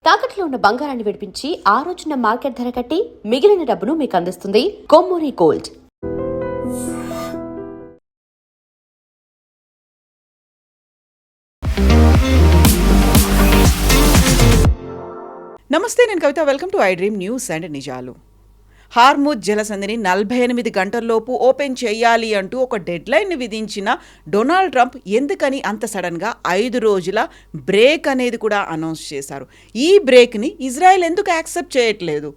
తాకట్లో ఉన్న బంగారాన్ని విడిపించి ఆ రోజున మార్కెట్ ధర కట్టి మిగిలిన డబ్బును మీకు అందిస్తుంది కొమ్మూరి గోల్డ్. నమస్తే, నేను Kavitha. Welcome to I Dream News and నిజాలు. హార్ముజ్ జలసంధిని 48 గంటల్లోపు ఓపెన్ చేయాలి అంటూ ఒక డెడ్లైన్ విధించిన డొనాల్డ్ ట్రంప్ ఎందుకని అంత సడన్గా 5 రోజుల బ్రేక్ అనేది కూడా అనౌన్స్ చేశారు. ఈ బ్రేక్ని ఇజ్రాయెల్ ఎందుకు యాక్సెప్ట్ చేయట్లేదు?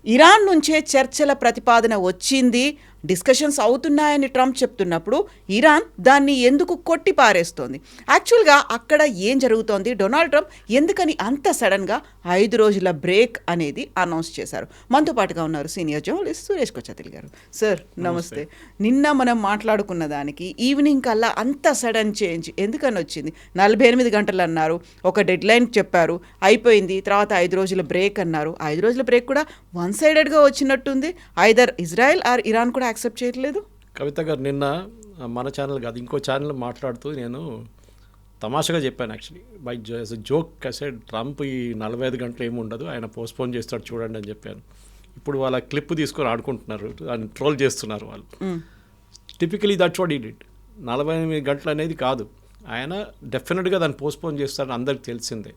ఇరాన్ నుంచే చర్చల ప్రతిపాదన వచ్చింది, డిస్కషన్స్ అవుతున్నాయని ట్రంప్ చెప్తున్నప్పుడు ఇరాన్ దాన్ని ఎందుకు కొట్టి పారేస్తోంది? యాక్చువల్గా అక్కడ ఏం జరుగుతోంది? డొనాల్డ్ ట్రంప్ ఎందుకని అంత సడన్గా 5 రోజుల బ్రేక్ అనేది అనౌన్స్ చేశారు? మనతో పాటుగా ఉన్నారు సీనియర్ జర్నలిస్ట్ సురేష్ కొచ్చాతిల్ గారు. సార్ నమస్తే. నిన్న మనం మాట్లాడుకున్న దానికి ఈవినింగ్ కల్లా అంత సడన్ చేంజ్ ఎందుకని వచ్చింది? 48 గంటలు అన్నారు, ఒక డెడ్ లైన్ చెప్పారు, అయిపోయింది. తర్వాత 5 రోజుల బ్రేక్ అన్నారు. 5 రోజుల బ్రేక్ కూడా వన్ సైడెడ్గా వచ్చినట్టుంది. ఐదర్ ఇజ్రాయెల్ ఆర్ ఇరాన్ కూడా యాక్సెప్ట్ చేయట్లేదు. కవిత గారు, నిన్న మన ఛానల్ కాదు ఇంకో ఛానల్ మాట్లాడుతూ నేను తమాషగా చెప్పాను. యాక్చువల్లీ బై జోక్ కసెడ్ ట్రంప్ ఈ 45 గంటలు ఏమి ఉండదు, ఆయన పోస్ట్పోన్ చేస్తాడు చూడండి అని చెప్పాను. ఇప్పుడు వాళ్ళ క్లిప్ తీసుకొని ఆడుకుంటున్నారు, దాన్ని ట్రోల్ చేస్తున్నారు వాళ్ళు. Typically that's what he did. 48 గంటలు అనేది కాదు, ఆయన డెఫినెట్గా దాన్ని పోస్ట్పోన్ చేస్తాడని అందరికి తెలిసిందే.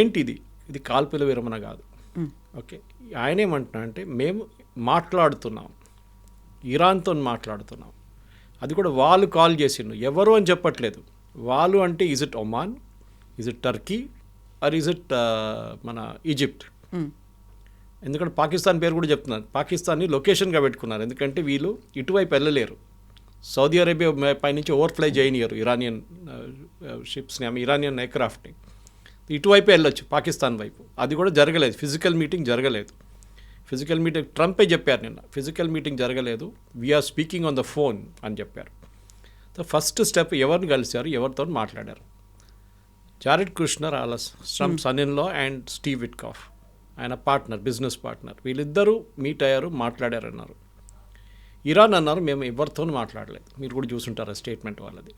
ఏంటిది? ఇది కాల్పుల విరమణ కాదు. ఓకే, ఆయన ఏమంటున్నా అంటే మేము మాట్లాడుతున్నాం, ఇరాన్తో మాట్లాడుతున్నాం. అది కూడా వాళ్ళు కాల్ చేసిండు, ఎవరు అని చెప్పట్లేదు. వాళ్ళు అంటే is it Oman, is it Turkey or is it మన ఈజిప్ట్? ఎందుకంటే పాకిస్తాన్ పేరు కూడా చెప్తున్నారు. పాకిస్తాన్ని లొకేషన్గా పెట్టుకున్నారు, ఎందుకంటే వీళ్ళు ఇటువైపు వెళ్ళలేరు. సౌదీ అరేబియా పైనుంచి ఓవర్ఫ్లై చేయనియరు ఇరానియన్ షిప్స్ని, ఇరానియన్ ఎయిర్క్రాఫ్ట్ని. ఇటువైపు వెళ్ళొచ్చు, పాకిస్తాన్ వైపు. అది కూడా జరగలేదు, ఫిజికల్ మీటింగ్ జరగలేదు. ఫిజికల్ మీటింగ్ ట్రంపే చెప్పారు నిన్న, ఫిజికల్ మీటింగ్ జరగలేదు, we're speaking on the phone అని చెప్పారు. ఫస్ట్ స్టెప్ ఎవరిని కలిశారు, ఎవరితో మాట్లాడారు? జారెడ్ కుష్నర్, వాళ్ళ Trump son in law, and Steve Witkoff ఆయన పార్ట్నర్, బిజినెస్ పార్ట్నర్. వీళ్ళిద్దరూ మీట్ అయ్యారు, మాట్లాడారన్నారు. ఇరాన్ అన్నారు మేము ఎవరితో మాట్లాడలేదు. మీరు కూడా చూసుంటారు స్టేట్మెంట్ వాళ్ళది.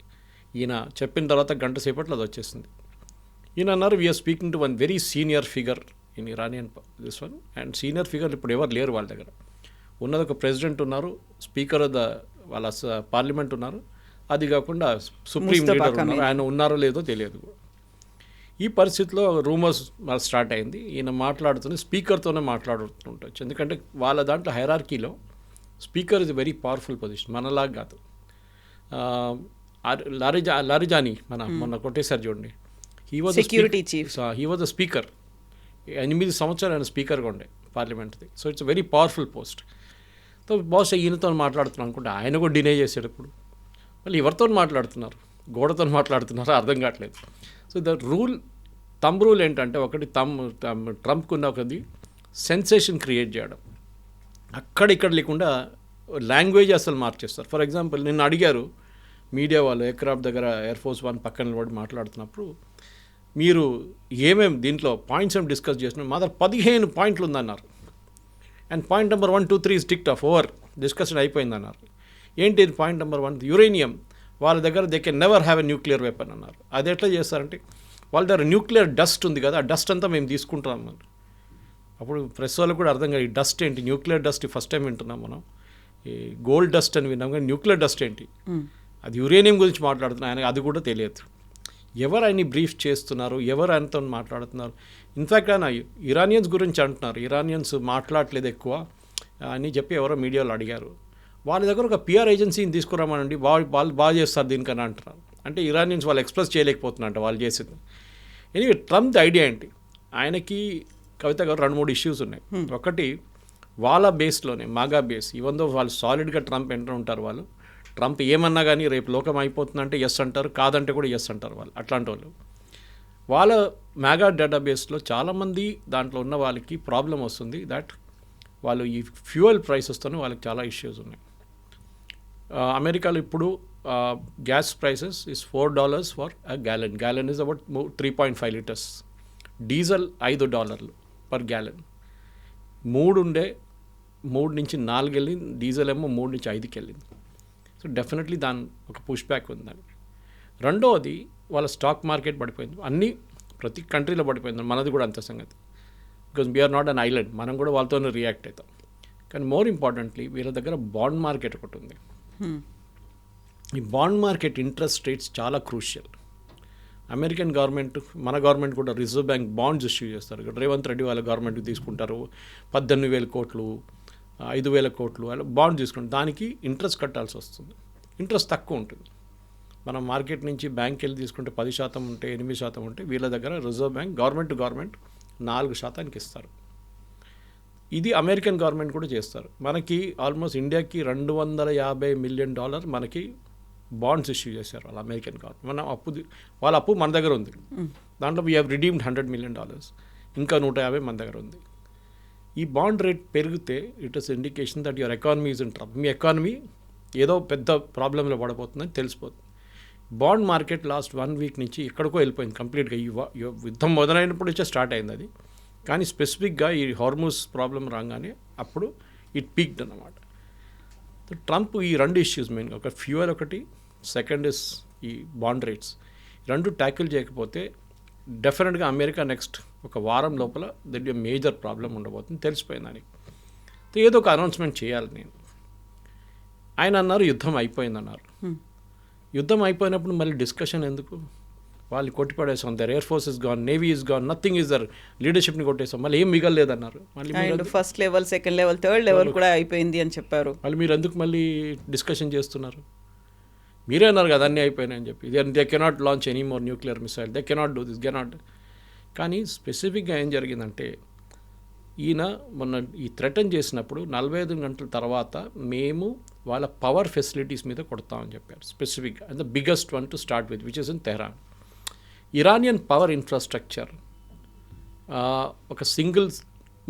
ఈయన చెప్పిన తర్వాత గంట సేపట్లో అది వచ్చేసింది. ఈయన అన్నారు we're speaking to one very senior figure in Iranian this one. And senior figure ఇప్పుడు ఎవరు లేరు వాళ్ళ దగ్గర. ఉన్నది ఒక ప్రెసిడెంట్ ఉన్నారు, స్పీకర్ ఆఫ్ ద వాళ్ళ పార్లమెంట్ ఉన్నారు, అది కాకుండా సుప్రీం లీడర్ ఉన్నారు. ఆయన ఉన్నారో లేదో తెలియదు. ఈ పరిస్థితిలో రూమర్స్ స్టార్ట్ అయింది. ఈయన మాట్లాడుతూనే స్పీకర్తోనే మాట్లాడుతుండొచ్చు, ఎందుకంటే వాళ్ళ దాంట్లో హైరార్కీలో speaker is very powerful position, మనలాగా కాదు. లారిజానీ మొన్న కొట్టేశారు చూడండి, he was security chief, he was the speaker. 8 సంవత్సరాలు ఆయన స్పీకర్గా ఉండే పార్లమెంట్ది. So it's very powerful post. సో బహుశా ఈయనతో మాట్లాడుతున్నాను అనుకుంటే ఆయన కూడా డినే చేశాడు. ఇప్పుడు మళ్ళీ ఎవరితో మాట్లాడుతున్నారు, గోడతో మాట్లాడుతున్నారో అర్థం కావట్లేదు. సో ద థంబ్ రూల్ ఏంటంటే, ఒకటి ట్రంప్కున్న ఒకది సెన్సేషన్ క్రియేట్ చేయడం, అక్కడిక్కడ లేకుండా లాంగ్వేజ్ అసలు మార్చేస్తారు. ఫర్ ఎగ్జాంపుల్ నిన్న అడిగారు మీడియా వాళ్ళు, ఎయిర్క్రాఫ్ట్ దగ్గర ఎయిర్ ఫోర్స్ 1 పక్కన నిలబడి మాట్లాడుతున్నప్పుడు, మీరు ఏమేమి దీంట్లో పాయింట్స్ ఏమి డిస్కస్ చేసినారు? మా దగ్గర 15 పాయింట్లు ఉందన్నారు. And point number 1, 2, 3 ticked off over, discussion అయిపోయిందన్నారు. ఏంటి పాయింట్ నెంబర్ 1? యురేనియం వాళ్ళ దగ్గర they can never have a nuclear weapon అన్నారు. అది ఎట్లా చేస్తారంటే, వాళ్ళ దగ్గర న్యూక్లియర్ డస్ట్ ఉంది కదా, ఆ డస్ట్ అంతా మేము తీసుకుంటాం అన్నారు. అప్పుడు ప్రెస్ వాళ్ళకు కూడా అర్థం కాదు, ఈ డస్ట్ ఏంటి, న్యూక్లియర్ డస్ట్ ఫస్ట్ టైం వింటున్నాం మనం. ఈ గోల్డ్ డస్ట్ అని విన్నాం, కానీ న్యూక్లియర్ డస్ట్ ఏంటి? అది యురేనియం గురించి మాట్లాడుతున్నాం, ఆయనకు అది కూడా తెలియదు. ఎవరు ఆయన్ని బ్రీఫ్ చేస్తున్నారు, ఎవరు ఆయనతో మాట్లాడుతున్నారు? ఇన్ఫ్యాక్ట్ ఆయన ఇరానియన్స్ గురించి అంటున్నారు, ఇరానియన్స్ మాట్లాడలేదు ఎక్కువ అని చెప్పి ఎవరో మీడియాలో అడిగారు. వాళ్ళ దగ్గర ఒక పిఆర్ ఏజెన్సీని తీసుకురామనండి, వాళ్ళు బాగా చేస్తారు దీనికన్నా అంటున్నారు. అంటే ఇరానియన్స్ వాళ్ళు ఎక్స్ప్రెస్ చేయలేకపోతున్నారంట వాళ్ళు చేసింది. ఎనీవే, ట్రంప్ ఐడియా ఏంటి? ఆయనకి కవిత గారు 2-3 ఇష్యూస్ ఉన్నాయి. ఒకటి, వాళ్ళ బేస్లోనే మాగా బేస్, ఈవెన్ దో వాళ్ళు సాలిడ్గా ట్రంప్ ఎంటర్ ఉంటారు, వాళ్ళు ట్రంప్ ఏమన్నా కానీ రేపు లోకం అయిపోతుందంటే ఎస్ అంటారు, కాదంటే కూడా ఎస్ అంటారు వాళ్ళు. అట్లాంటి వాళ్ళు వాళ్ళ మ్యాగా డేటాబేస్లో చాలామంది దాంట్లో ఉన్న వాళ్ళకి ప్రాబ్లం వస్తుంది. దట్ వాళ్ళు ఈ ఫ్యూయల్ ప్రైసెస్తోనే వాళ్ళకి చాలా ఇష్యూస్ ఉన్నాయి. అమెరికాలో ఇప్పుడు gas prices is $4 for a gallon. Gallon is about 3.5 litres. Diesel $5 per gallon. 3 నుంచి 4 వెళ్ళింది, డీజిల్ ఏమో 3 నుంచి 5కి వెళ్ళింది. సో డెఫినెట్లీ దాని ఒక పుష్ బ్యాక్ ఉందని. రెండవది, వాళ్ళ స్టాక్ మార్కెట్ పడిపోయింది. అన్నీ ప్రతి కంట్రీలో పడిపోయింది, మనది కూడా అంత సంగతి. Because we're not an island, మనం కూడా వాళ్ళతోనే రియాక్ట్ అవుతాం. కానీ మోర్ ఇంపార్టెంట్లీ వీళ్ళ దగ్గర బాండ్ మార్కెట్ ఒకటి ఉంది. ఈ బాండ్ మార్కెట్ ఇంట్రెస్ట్ రేట్స్ చాలా క్రూషియల్. అమెరికన్ గవర్నమెంట్, మన గవర్నమెంట్ కూడా రిజర్వ్ బ్యాంక్ బాండ్స్ ఇష్యూ చేస్తారు. ఇక్కడ రేవంత్ రెడ్డి వాళ్ళ గవర్నమెంట్కి తీసుకుంటారు 18,000 కోట్లు, 5,000 కోట్లు అలా బాండ్ తీసుకుంటారు. దానికి ఇంట్రెస్ట్ కట్టాల్సి వస్తుంది. ఇంట్రెస్ట్ తక్కువ ఉంటుంది. మనం మార్కెట్ నుంచి బ్యాంక్కి వెళ్ళి తీసుకుంటే 10% ఉంటే, 8% ఉంటే, వీళ్ళ దగ్గర reserve bank government to government 4% ఇస్తారు. ఇది అమెరికన్ గవర్నమెంట్ కూడా చేస్తారు. మనకి ఆల్మోస్ట్ ఇండియాకి $250 మిలియన్ మనకి బాండ్స్ ఇష్యూ చేశారు వాళ్ళ అమెరికన్ గవర్నమెంట్. మన వాళ్ళ అప్పు మన దగ్గర ఉంది. దాంట్లో వీ హ్యావ్ రిడీమ్డ్ $100 మిలియన్, ఇంకా 150 మన దగ్గర ఉంది. ఈ బాండ్ రేట్ పెరిగితే it is indication that your economy is in trouble. Me economy ఏదో పెద్ద ప్రాబ్లంలో పడిపోతుందని తెలిసిపోతుంది. బాండ్ మార్కెట్ లాస్ట్ 1 వీక్ నుంచి ఎక్కడికో వెళ్ళిపోయింది కంప్లీట్గా. యుద్ధం మొదలైనప్పుడు నుంచే స్టార్ట్ అయింది అది. కానీ స్పెసిఫిక్గా ఈ హార్మోస్ ప్రాబ్లం రాగానే అప్పుడు ఇట్ పీక్డ్ అన్నమాట. ట్రంప్ ఈ 2 ఇష్యూస్ మెయిన్గా, ఒక ఫ్యూయల్ ఒకటి, సెకండ్ ఇస్ ఈ బాండ్ రేట్స్, 2 ట్యాకిల్ చేయకపోతే డెఫినెట్గా అమెరికా నెక్స్ట్ ఒక వారం లోపల దట్ మేజర్ ప్రాబ్లం ఉండబోతుంది, తెలిసిపోయింది దానికి. ఏదో ఒక అనౌన్స్మెంట్ చేయాలి నేను. ఆయన అన్నారు యుద్ధం అయిపోయిందన్నారు. యుద్ధం అయిపోయినప్పుడు మళ్ళీ డిస్కషన్ ఎందుకు? వాళ్ళు కొట్టిపడేసాం, there air force is gone, navy is gone, nothing is there, లీడర్షిప్ని కొట్టేసాం, మళ్ళీ ఏం మిగలలేదన్నారు. మళ్ళీ first level, second level, third level కూడా అయిపోయింది అని చెప్పారు. మళ్ళీ మీరు ఎందుకు మళ్ళీ డిస్కషన్ చేస్తున్నారు? మీరే అన్నారు కదా అన్నీ అయిపోయినాయని చెప్పి. They cannot launch any more nuclear missile, they cannot do this, cannot. కానీ స్పెసిఫిక్గా ఏం జరిగిందంటే, ఈయన మొన్న ఈ థ్రెటన్ చేసినప్పుడు 45 గంటల తర్వాత మేము వాళ్ళ పవర్ ఫెసిలిటీస్ మీద కొడతామని చెప్పారు స్పెసిఫిక్గా. And the biggest one to start with which is in Tehran. Iranian power infrastructure ఒక సింగిల్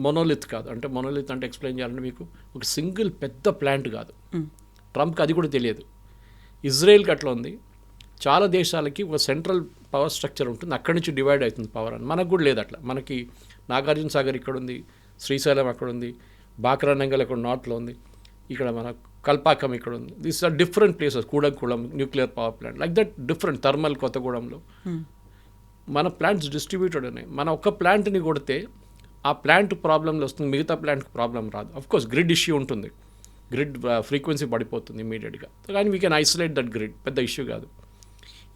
మొనోలిత్ కాదు. అంటే మొనోలిత్ అంటే ఎక్స్ప్లెయిన్ చేయాలంటే మీకు ఒక సింగిల్ పెద్ద ప్లాంట్ కాదు. ట్రంప్కి అది కూడా తెలియదు. ఇజ్రాయెల్కి అట్లా ఉంది. చాలా దేశాలకి ఒక సెంట్రల్ పవర్ స్ట్రక్చర్ ఉంటుంది, అక్కడి నుంచి డివైడ్ అవుతుంది పవర్ అని. మనకు కూడా లేదు అట్లా. మనకి నాగార్జున సాగర్ ఇక్కడ ఉంది, శ్రీశైలం అక్కడ ఉంది, బాక్రానంగల్ ఇక్కడ నార్త్లో ఉంది, ఇక్కడ మన కల్పాకం ఇక్కడ ఉంది. These are different places. Kudankulam nuclear power plant, like that different. Thermal కొత్తగూడెంలో మన ప్లాంట్స్ డిస్ట్రిబ్యూటెడ్ ఉన్నాయి. మన ఒక్క ప్లాంట్ని కొడితే ఆ ప్లాంట్ ప్రాబ్లంలో వస్తుంది, మిగతా ప్లాంట్కి ప్రాబ్లం రాదు. అఫ్కోర్స్ గ్రిడ్ ఇష్యూ ఉంటుంది, గ్రిడ్ ఫ్రీక్వెన్సీ పడిపోతుంది ఇమీడియట్గా. కానీ we can isolate that grid, పెద్ద ఇష్యూ కాదు.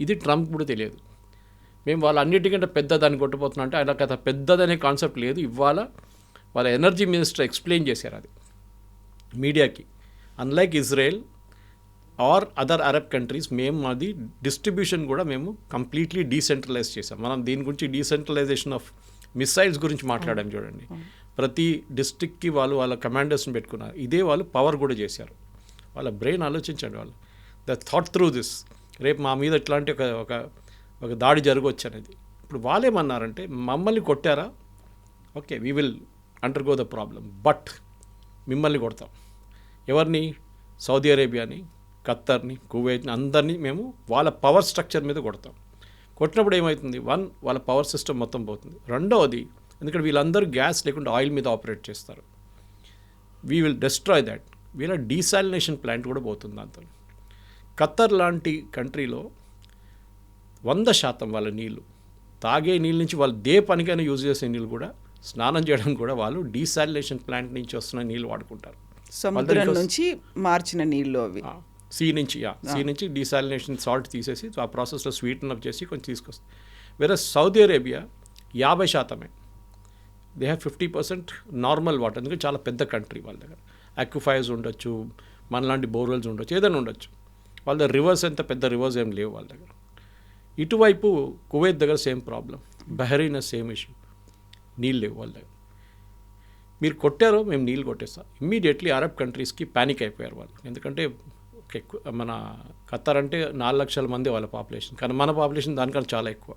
ఇది ట్రంప్ కూడా తెలియదు. మేము వాళ్ళు అన్నిటికంటే పెద్దదాన్ని కొట్టిపోతున్నాం అంటే ఆయన కథ పెద్దదనే కాన్సెప్ట్ లేదు. ఇవాళ వాళ్ళ ఎనర్జీ మినిస్టర్ ఎక్స్ప్లెయిన్ చేశారు అది మీడియాకి. Unlike Israel or other Arab countries, మేము అది డిస్ట్రిబ్యూషన్ కూడా మేము కంప్లీట్లీ డీసెంట్రలైజ్ చేసాం. మనం దీని గురించి డీసెంట్రలైజేషన్ ఆఫ్ మిసైల్స్ గురించి మాట్లాడాం చూడండి. ప్రతి డిస్ట్రిక్ట్కి వాళ్ళు వాళ్ళ కమాండర్స్ని పెట్టుకున్నారు. ఇదే వాళ్ళు పవర్ కూడా చేశారు. వాళ్ళ బ్రెయిన్ ఆలోచించండి. వాళ్ళు ద థాట్ త్రూ దిస్, రేపు మా మీద ఇట్లాంటి ఒక దాడి జరగవచ్చు అనేది. ఇప్పుడు వాళ్ళేమన్నారంటే మమ్మల్ని కొట్టారా, okay we will undergo the problem, but మిమ్మల్ని కొడతాం. ఎవరిని? సౌదీ అరేబియాని, ఖత్తర్ని, కువైట్ని, అందరినీ మేము వాళ్ళ పవర్ స్ట్రక్చర్ మీద కొడతాం. కొట్టినప్పుడు ఏమవుతుంది? 1, వాళ్ళ పవర్ సిస్టమ్ మొత్తం పోతుంది. రెండవది, ఎందుకంటే వీళ్ళందరూ గ్యాస్ లేకుండా ఆయిల్ మీద ఆపరేట్ చేస్తారు. We will destroy that. వీళ్ళ డీసాలినేషన్ ప్లాంట్ కూడా పోతుంది దాంతో. ఖత్తర్ లాంటి కంట్రీలో 100% వాళ్ళ నీళ్ళు, తాగే నీళ్ళ నుంచి వాళ్ళు పనికైనా యూజ్ చేసే నీళ్ళు కూడా, స్నానం చేయడం కూడా వాళ్ళు డీసాలినేషన్ ప్లాంట్ నుంచి వస్తున్న నీళ్ళు వాడుకుంటారు. సముద్రం నుంచి మార్చిన నీళ్ళు అవి. సీ నుంచి డీసాలినేషన్ సాల్ట్ తీసేసి ఆ ప్రాసెస్లో స్వీటన్ అప్ చేసి కొంచెం తీసుకొస్తుంది. వేరే Saudi Arabia 50%. They have 50% normal water. ఎందుకంటే చాలా పెద్ద కంట్రీ, వాళ్ళ దగ్గర అక్విఫైర్స్ ఉండొచ్చు, మనలాంటి బోర్వెల్స్ ఉండొచ్చు, ఏదైనా ఉండొచ్చు. వాళ్ళ దగ్గర రివర్స్ ఎంత పెద్ద రివర్స్ ఏం లేవు వాళ్ళ దగ్గర. ఇటువైపు కువైత్ దగ్గర same problem, Bahrain same issue, నీళ్ళు లేవు వాళ్ళ దగ్గర. మీరు కొట్టారో మేము నీళ్ళు కొట్టేస్తాం. ఇమ్మీడియట్లీ అరబ్ కంట్రీస్కి ప్యానిక్ అయిపోయారు వాళ్ళు. ఎందుకంటే ఎక్కువ, మన ఖత్తర్ అంటే 4 లక్షల మంది వాళ్ళ పాపులేషన్, కానీ మన పాపులేషన్ దానికన్నా చాలా ఎక్కువ.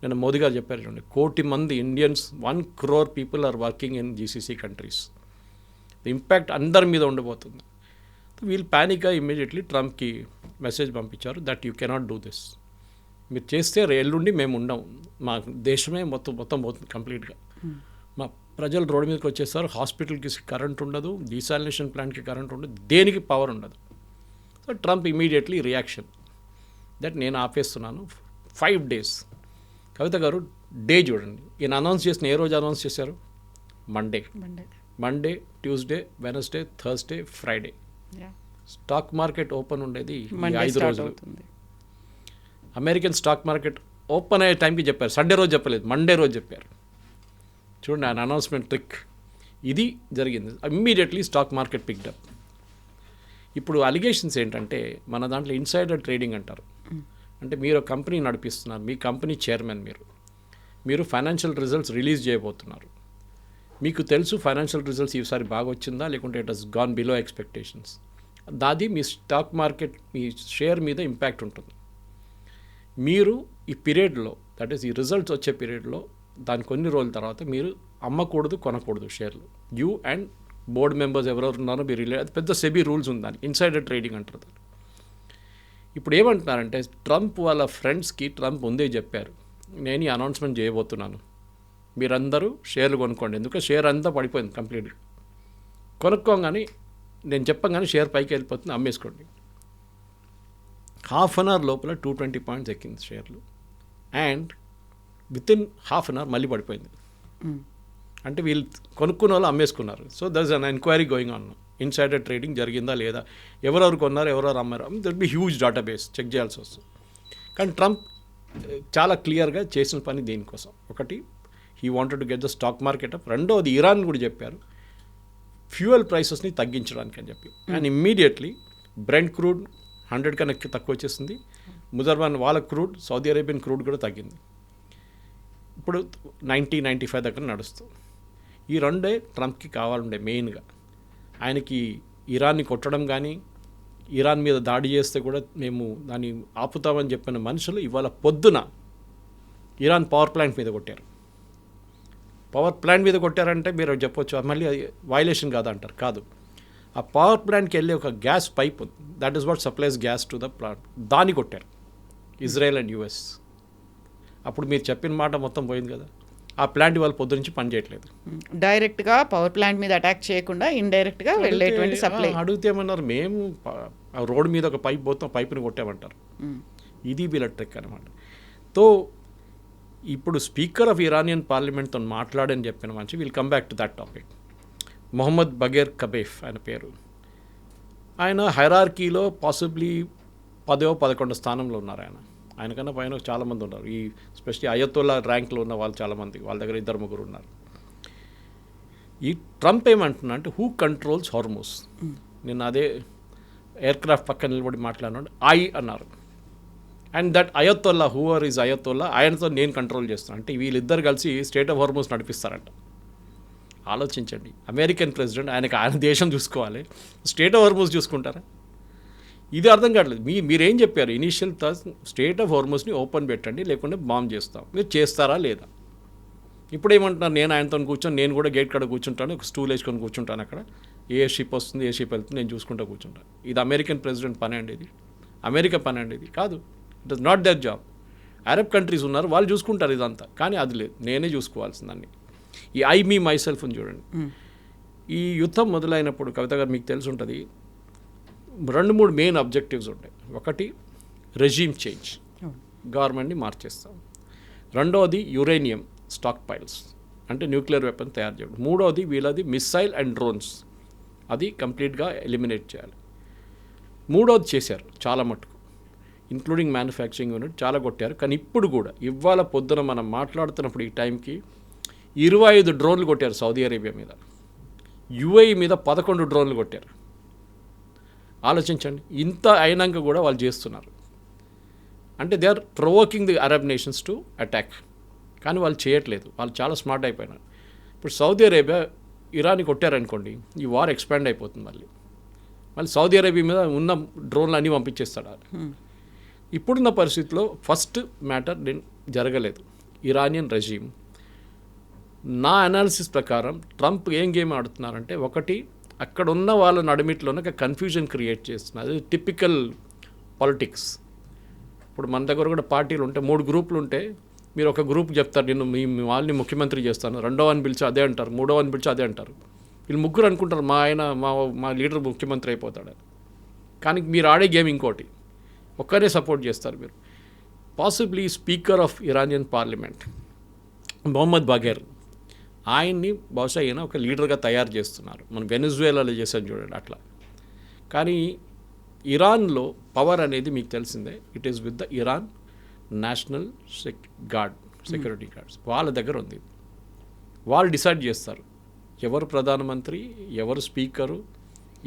నేను మోదీ గారు చెప్పారు చూడండి, 1 కోటి మంది Indians, 1 crore people are working in GCC countries. The impact అందరి మీద ఉండబోతుంది. వీళ్ళు ప్యానిక్గా ఇమ్మీడియట్లీ ట్రంప్కి మెసేజ్ పంపించారు that you cannot do this. మీరు చేస్తే ఎల్లుండి మేము ఉండం, మా దేశమే మొత్తం పోతుంది కంప్లీట్గా. మా ప్రజలు రోడ్డు మీదకి వచ్చేస్తారు, హాస్పిటల్కి కరెంట్ ఉండదు, డీసాలినేషన్ ప్లాంట్కి కరెంట్ ఉండదు, దేనికి పవర్ ఉండదు. So Trump immediately reaction that నేను ఆపేస్తున్నాను 5 days. కవిత గారు, డే చూడండి. ఈయన అనౌన్స్ చేసిన ఏ రోజు అనౌన్స్ చేశారు? Monday, Tuesday, Wednesday, Thursday, Friday. Stock market open ఉండేది ఈ 5 రోజులు. అమెరికన్ స్టాక్ మార్కెట్ ఓపెన్ అయ్యే టైంకి చెప్పారు. సండే రోజు చెప్పలేదు, మండే రోజు చెప్పారు. చూడండి ఆయన అనౌన్స్మెంట్ ట్రిక్. ఇది జరిగింది. Immediately stock market picked up. ఇప్పుడు అలిగేషన్స్ ఏంటంటే మన దాంట్లో ఇన్సైడర్ ట్రేడింగ్ అంటారు. అంటే మీరు ఒక కంపెనీ నడిపిస్తున్నారు, మీ కంపెనీ చైర్మన్ మీరు ఫైనాన్షియల్ రిజల్ట్స్ రిలీజ్ చేయబోతున్నారు. మీకు తెలుసు ఫైనాన్షియల్ రిజల్ట్స్ ఈసారి బాగా వచ్చిందా లేకుంటే it has gone below expectations. దాది మీ స్టాక్ మార్కెట్ మీ షేర్ మీద ఇంపాక్ట్ ఉంటుంది. మీరు ఈ పీరియడ్లో, దట్ ఈస్ ఈ రిజల్ట్స్ వచ్చే పీరియడ్లో దాని కొన్ని రోజుల తర్వాత మీరు అమ్మకూడదు, కొనకూడదు షేర్లు. యూ అండ్ బోర్డు మెంబర్స్ ఎవరెవరు ఉన్నారో మీరు అది పెద్ద సెబీ రూల్స్ ఉంది దానికి. ఇన్సైడర్ ట్రేడింగ్ అంటారు దాన్ని. ఇప్పుడు ఏమంటున్నారంటే ట్రంప్ వాళ్ళ ఫ్రెండ్స్కి ట్రంప్ ముందే చెప్పారు, నేను ఈ అనౌన్స్మెంట్ చేయబోతున్నాను, మీరందరూ షేర్లు కొనుక్కోండి. ఎందుకంటే షేర్ అంతా పడిపోయింది కంప్లీట్గా. కొనుక్కోగానే నేను చెప్పగానే షేర్ పైకి వెళ్ళిపోతుంది, అమ్మేసుకోండి. హాఫ్ అన్ అవర్ లోపల 220 పాయింట్స్ ఎక్కింది షేర్లు. And within half an hour మళ్ళీ పడిపోయింది. అంటే వీళ్ళు కొనుక్కున్న వాళ్ళు అమ్మేసుకున్నారు. So there is an enquiry going on. Insider trading జరిగిందా లేదా, ఎవరెవరు కొన్నారు, ఎవరెవరు అమ్మారు, that be huge database check చేయాల్సి వస్తుంది. కానీ ట్రంప్ చాలా క్లియర్గా చేసిన పని దీనికోసం. ఒకటి, he wanted to get the stock market up. రెండోది, ఇరాన్ కూడా చెప్పారు ఫ్యూయల్ ప్రైసెస్ని తగ్గించడానికి అని చెప్పి. అండ్ ఇమ్మీడియట్లీ బ్రెంట్ క్రూడ్ 100 కన్నా తక్కువ వచ్చేసింది. ముజర్బాన్ వాళ్ళ క్రూడ్, సౌదీ అరేబియన్ క్రూడ్ కూడా తగ్గింది. ఇప్పుడు 90-95 దగ్గర నడుస్తుంది. ఈ రెండే ట్రంప్కి కావాలండే మెయిన్గా. ఆయనకి ఇరాన్ని కొట్టడం కానీ, ఇరాన్ మీద దాడి చేస్తే కూడా మేము దాన్ని ఆపుతామని చెప్పిన మనుషులు ఇవాళ పొద్దున ఇరాన్ పవర్ ప్లాంట్ మీద కొట్టారు. పవర్ ప్లాంట్ మీద కొట్టారంటే మీరు చెప్పొచ్చు మళ్ళీ అది వైలేషన్ కాదా అంటారు. కాదు, ఆ పవర్ ప్లాంట్కి వెళ్ళి ఒక గ్యాస్ పైప్ ఉంది, that is what supplies gas to the plant, దాన్ని కొట్టారు ఇజ్రాయెల్ అండ్ యుఎస్. అప్పుడు మీరు చెప్పిన మాట మొత్తం పోయింది కదా. ఆ ప్లాంట్ వాళ్ళ పొద్దు నుంచి పనిచేయట్లేదు. డైరెక్ట్గా పవర్ ప్లాంట్ మీద అటాక్ చేయకుండా ఇండైరెక్ట్గా వెళ్ళేటువంటి సప్లై. అడిగితే ఏమన్నారు, మేము రోడ్ మీద ఒక పైప్ పోతాం, పైపుని కొట్టామంటారు. ఇది వీళ్ళ ట్రిక్ అనమాట. తో ఇప్పుడు స్పీకర్ ఆఫ్ ఇరానియన్ పార్లమెంట్తో మాట్లాడని చెప్పిన మంచి will come back to that topic. Mohammad Bagher కబేఫ్ ఆయన పేరు. ఆయన హైరార్కీలో పాసిబ్లీ 10వ-11వ స్థానంలో ఉన్నారు. ఆయనకన్నా పైన చాలామంది ఉన్నారు. ఈ స్పెషల్లీ అయతోల్లా ర్యాంక్లో ఉన్న వాళ్ళు చాలామంది, వాళ్ళ దగ్గర 2-3 ఉన్నారు. ఈ ట్రంప్ ఏమంటున్నా అంటే హూ కంట్రోల్స్ హార్మోస్. నిన్న అదే ఎయిర్క్రాఫ్ట్ పక్కన నిలబడి మాట్లాడినాడు, అన్నారు. And that ayatollah, whoever is ayatollah, ఆయనతో నేను కంట్రోల్ చేస్తాను అంటే వీళ్ళిద్దరు కలిసి స్టేట్ ఆఫ్ హార్మోస్ నడిపిస్తారంట. ఆలోచించండి, అమెరికన్ ప్రెసిడెంట్, ఆయన దేశం చూసుకోవాలి, స్టేట్ ఆఫ్ హార్మోస్ చూసుకుంటారా? ఇది అర్థం కావట్లేదు. మీరేం చెప్పారు ఇనీషియల్ స్టేట్ ఆఫ్ హార్మోస్ని ఓపెన్ పెట్టండి, లేకుంటే బాంబ్ చేస్తాం. మీరు చేస్తారా లేదా? ఇప్పుడు ఏమంటున్నారు, నేను ఆయనతో కూర్చొని నేను కూడా గేట్ కాడ కూర్చుంటాను, ఒక స్టూల్ వేసుకొని కూర్చుంటాను, అక్కడ ఏ షిప్ వస్తుంది, ఏ షిప్ వెళ్తుంది, నేను చూసుకుంటూ కూర్చుంటాను. ఇది అమెరికన్ ప్రెసిడెంట్ పని అండి, ఇది అమెరికా పని అండి, ఇది కాదు. It is not there job. Arab countries ఉన్నారు, వాళ్ళు చూసుకుంటారు ఇదంతా, కానీ అది లేదు, నేనే చూసుకోవాల్సిందాన్ని. ఈ ఐ మీ మై సెల్ఫ్ అని చూడండి. ఈ యుద్ధం మొదలైనప్పుడు కవిత గారు మీకు తెలిసి ఉంటుంది, 2-3 మెయిన్ అబ్జెక్టివ్స్ ఉంటాయి. ఒకటి, రెజీమ్ చేంజ్, గవర్నమెంట్ని మార్చేస్తాం. రెండవది యురేనియం స్టాక్ పైల్స్, అంటే న్యూక్లియర్ వెపన్ తయారు చేయడం. మూడవది వీళ్ళది మిస్సైల్ అండ్ డ్రోన్స్, అది కంప్లీట్గా ఎలిమినేట్ చేయాలి. మూడవది చేశారు చాలా మటుకు, ఇంక్లూడింగ్ మ్యానుఫ్యాక్చరింగ్ యూనిట్ చాలా కొట్టారు. కానీ ఇప్పుడు కూడా ఇవాళ పొద్దున మనం మాట్లాడుతున్నప్పుడు ఈ టైంకి 25 డ్రోన్లు కొట్టారు సౌదీ అరేబియా మీద, యుఏఈ మీద 11 డ్రోన్లు కొట్టారు. ఆలోచించండి, ఇంత అయినాక కూడా వాళ్ళు చేస్తున్నారు. అంటే they are provoking the Arab nations to attack. కానీ వాళ్ళు చేయట్లేదు, వాళ్ళు చాలా స్మార్ట్ అయిపోయినారు. ఇప్పుడు సౌదీ అరేబియా ఇరాన్ని కొట్టారనుకోండి, ఈ వార్ ఎక్స్పాండ్ అయిపోతుంది. మళ్ళీ సౌదీ అరేబియా మీద ఉన్న డ్రోన్లు అన్నీ పంపించేస్తాడు. ఇప్పుడున్న పరిస్థితిలో ఫస్ట్ మ్యాటర్ జరగలేదు, ఇరానియన్ రెజీమ్. నా అనాలిసిస్ ప్రకారం ట్రంప్ ఏం గేమ్ ఆడుతున్నారంటే, ఒకటి అక్కడ ఉన్న వాళ్ళ నడిమిట్లోనే ఒక కన్ఫ్యూజన్ క్రియేట్ చేస్తున్నారు. అది టిపికల్ పాలిటిక్స్. ఇప్పుడు మన దగ్గర కూడా పార్టీలు ఉంటే 3 గ్రూపులు ఉంటే, మీరు ఒక గ్రూప్ చెప్తారు నేను మీ వాళ్ళని ముఖ్యమంత్రి చేస్తాను, రెండోవని పిలిచి అదే అంటారు, మూడోవని పిలిచి అదే అంటారు. వీళ్ళు ముగ్గురు అనుకుంటారు మా లీడర్ ముఖ్యమంత్రి అయిపోతాడు. కానీ మీరు ఆడే గేమ్ ఇంకోటి, ఒక్కరే సపోర్ట్ చేస్తారు మీరు. Possibly speaker of Iranian parliament Mohammad Bagher, ఆయన్ని బహుశా ఈయన ఒక లీడర్గా తయారు చేస్తున్నారు. మనం వెనిజువేలాలో చేసాం చూడండి అట్లా. కానీ ఇరాన్లో పవర్ అనేది మీకు తెలిసిందే, it is with the Iran national security guards. వాళ్ళ దగ్గర ఉంది. వాళ్ళు డిసైడ్ చేస్తారు ఎవరు ప్రధానమంత్రి, ఎవరు స్పీకరు,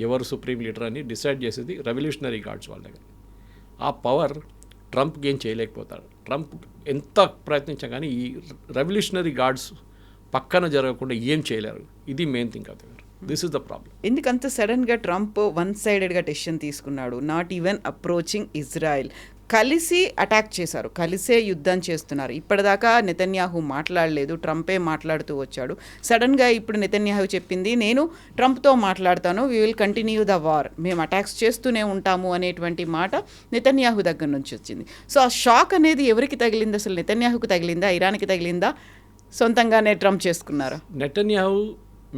ఎవరు సుప్రీం లీడర్ అని డిసైడ్ చేసేది రెవల్యూషనరీ గార్డ్స్ వాళ్ళ దగ్గర. ఆ పవర్ ట్రంప్కి ఏం చేయలేకపోతాడు. ట్రంప్ ఎంత ప్రయత్నించా కానీ ఈ రెవల్యూషనరీ గార్డ్స్ పక్కన జరగకుండా ఏం చేయలేరు. ఇది మెయిన్ థింగ్ అవుతుంది. This is the problem. ఎందుకంత సడన్గా ట్రంప్ వన్ సైడెడ్గా డెసిషన్ తీసుకున్నాడు? Not even approaching Israel. కలిసి అటాక్ చేశారు, కలిసే యుద్ధం చేస్తున్నారు. ఇప్పటిదాకా నెతన్యాహు మాట్లాడలేదు, ట్రంపే మాట్లాడుతూ వచ్చాడు. సడన్గా ఇప్పుడు నెతన్యాహు చెప్పింది నేను ట్రంప్తో మాట్లాడతాను, we will continue the war, మేము అటాక్స్ చేస్తూనే ఉంటాము అనేటువంటి మాట నెతన్యాహు దగ్గర నుంచి వచ్చింది. సో ఆ షాక్ అనేది ఎవరికి తగిలింది? అసలు నెతన్యాహుకు తగిలిందా, ఇరాన్కి తగిలిందా, సొంతంగానే ట్రంప్ చేసుకున్నారా? నెతన్యాహు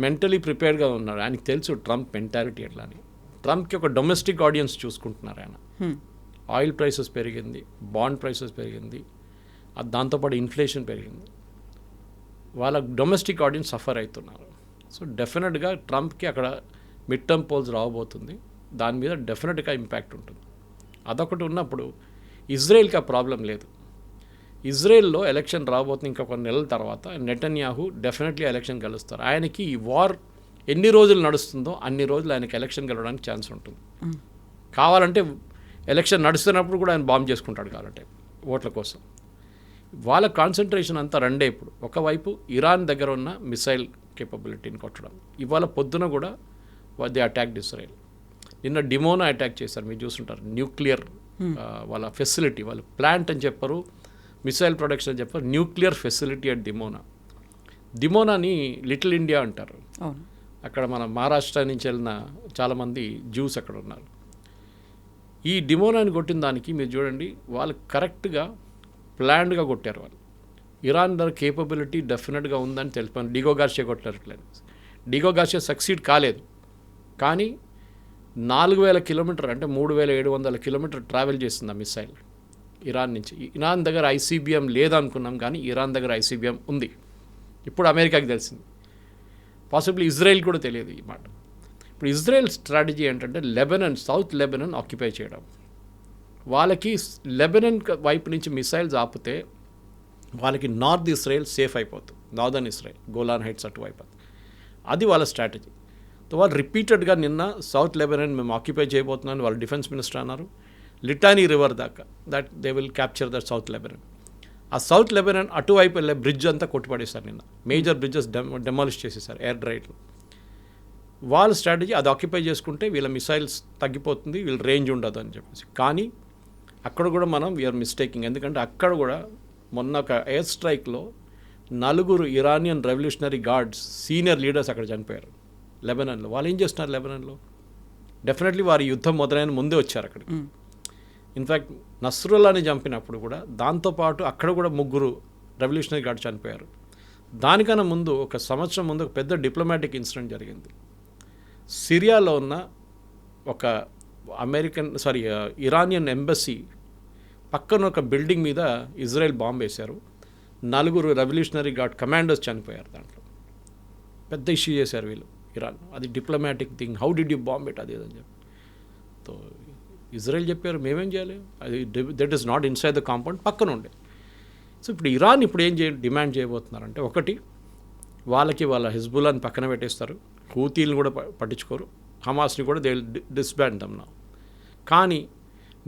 మెంటలీ ప్రిపేర్డ్గా ఉన్నాడు. ఆయనకి తెలుసు ట్రంప్ మెంటాలిటీ ఎట్లా అని. ట్రంప్కి ఒక డొమెస్టిక్ ఆడియన్స్ చూసుకుంటున్నారు ఆయన. ఆయిల్ ప్రైసెస్ పెరిగింది, బాండ్ ప్రైసెస్ పెరిగింది, దాంతోపాటు ఇన్ఫ్లేషన్ పెరిగింది. వాళ్ళ డొమెస్టిక్ ఆడియన్స్ సఫర్ అవుతున్నారు. సో డెఫినెట్గా ట్రంప్కి అక్కడ మిడ్ టర్మ్ పోల్స్ రావబోతుంది, దాని మీద డెఫినెట్గా ఇంపాక్ట్ ఉంటుంది. అదొకటి ఉన్నప్పుడు ఇజ్రాయెల్కి ఆ ప్రాబ్లం లేదు. ఇజ్రాయెల్లో ఎలక్షన్ రాబోతుంది ఇంకా కొన్ని నెలల తర్వాత. నెతన్యాహు డెఫినెట్లీ ఎలక్షన్ గెలుస్తారు. ఆయనకి ఈ వార్ ఎన్ని రోజులు నడుస్తుందో అన్ని రోజులు ఆయనకి ఎలక్షన్ గెలవడానికి ఛాన్స్ ఉంటుంది. కావాలంటే ఎలక్షన్ నడుస్తున్నప్పుడు కూడా ఆయన బాంబ్ చేసుకుంటాడు కావాలంటే ఓట్ల కోసం. వాళ్ళ కాన్సన్ట్రేషన్ అంతా రెండే ఇప్పుడు. ఒకవైపు ఇరాన్ దగ్గర ఉన్న మిసైల్ కేపబిలిటీని కొట్టడం. ఇవాళ పొద్దున కూడా దే అటాక్డ్ ఇజ్రాయెల్. నిన్న డిమోనా అటాక్ చేశారు, మీరు చూస్తుంటారు. న్యూక్లియర్ వాళ్ళ ఫెసిలిటీ, వాళ్ళ ప్లాంట్ అని చెప్పారు, మిసైల్ ప్రొడక్షన్ అని చెప్పారు. న్యూక్లియర్ ఫెసిలిటీ అట్ డిమోనాని లిటిల్ ఇండియా అంటారు. అక్కడ మన మహారాష్ట్ర నుంచి వెళ్ళిన చాలామంది జ్యూస్ అక్కడ ఉన్నారు. ఈ డిమోనాని కొట్టిన దానికి మీరు చూడండి, వాళ్ళు కరెక్ట్గా ప్లాన్డ్గా కొట్టారు. వాళ్ళు ఇరాన్ దగ్గర కేపబిలిటీ డెఫినెట్గా ఉందని తెలిపాను. డిగో గార్షియా కొట్టారు. డిగో గార్షియా సక్సీడ్ కాలేదు, కానీ 4000 కిలోమీటర్ అంటే 3700 కిలోమీటర్ ట్రావెల్ చేస్తుంది ఆ మిసైల్ ఇరాన్ నుంచి. ఇరాన్ దగ్గర ఐసీబీఎం లేదనుకున్నాం, కానీ ఇరాన్ దగ్గర ఐసీబీఎం ఉంది. ఇప్పుడు అమెరికాకి తెలిసింది, పాసిబ్లీ ఇజ్రాయెల్ కూడా తెలియదు ఈ మాట. ఇప్పుడు ఇజ్రాయెల్ స్ట్రాటజీ ఏంటంటే లెబనన్, సౌత్ లెబనన్ ఆక్యుపై చేయడం. వాళ్ళకి లెబనన్ వైపు నుంచి మిసైల్స్ ఆపితే వాళ్ళకి నార్త్ ఇజ్రాయెల్ సేఫ్ అయిపోతుంది, నార్దర్న్ ఇజ్రాయెల్, గోలాన్ హైట్స్ అటువైపు. అది వాళ్ళ స్ట్రాటజీ. సో వాళ్ళు రిపీటెడ్గా నిన్న సౌత్ లెబనన్ మేము ఆక్యుపై చేయబోతున్నాను వాళ్ళ డిఫెన్స్ మినిస్టర్ అన్నారు. లిటానీ రివర్ దాకా that they will capture that south Lebanon. ఆ సౌత్ లెబనన్ అటువైపు వెళ్ళే బ్రిడ్జ్ అంతా కొట్టుపడేశారు నిన్న. మేజర్ బ్రిడ్జెస్ డెమాలిష్ చేసేసారు ఎయిర్ రైడ్లో. వాళ్ళ స్ట్రాటజీ అది ఆక్యుపై చేసుకుంటే వీళ్ళ మిసైల్స్ తగ్గిపోతుంది, వీళ్ళ రేంజ్ ఉండదు అని చెప్పేసి. కానీ అక్కడ కూడా మనం వీఆర్ మిస్టేకింగ్. ఎందుకంటే అక్కడ కూడా మొన్న ఒక ఎయిర్ స్ట్రైక్లో 4 Iranian revolutionary guards senior leaders అక్కడ చనిపోయారు లెబనాన్లో. వాళ్ళు ఏం చేస్తున్నారు లెబనాన్లో? డెఫినెట్లీ వారి యుద్ధం మొదలైన ముందే వచ్చారు అక్కడికి. ఇన్ఫ్యాక్ట్ నస్రుల్లాని చంపినప్పుడు కూడా దాంతోపాటు అక్కడ కూడా 3 రెవల్యూషనరీ గార్డ్ చనిపోయారు. దానికన్నా ముందు ఒక సంవత్సరం ముందు ఒక పెద్ద డిప్లొమాటిక్ ఇన్సిడెంట్ జరిగింది. సిరియాలో ఉన్న ఒక ఇరానియన్ ఎంబసీ పక్కన ఒక బిల్డింగ్ మీద ఇజ్రాయెల్ బాంబు వేశారు. 4 రెవల్యూషనరీ గార్డ్ కమాండర్స్ చనిపోయారు. దాంట్లో పెద్ద ఇష్యూ చేశారు వీళ్ళు ఇరాన్. అది diplomatic thing, how did you bomb it, అది అని చెప్పి. సో ఇజ్రాయెల్ చెప్పారు మేమేం చేయాలి, అది that is not inside the compound, పక్కన ఉండే. సో ఇప్పుడు ఇరాన్ ఇప్పుడు ఏం డిమాండ్ చేయబోతున్నారంటే, ఒకటి వాళ్ళకి వాళ్ళ హిజ్బుల్లాని పక్కన పెట్టేస్తారు, హూతీలను కూడా పట్టించుకోరు, హమాస్ని కూడా దే డిస్బ్యాండ్ దమ్ నౌ. కానీ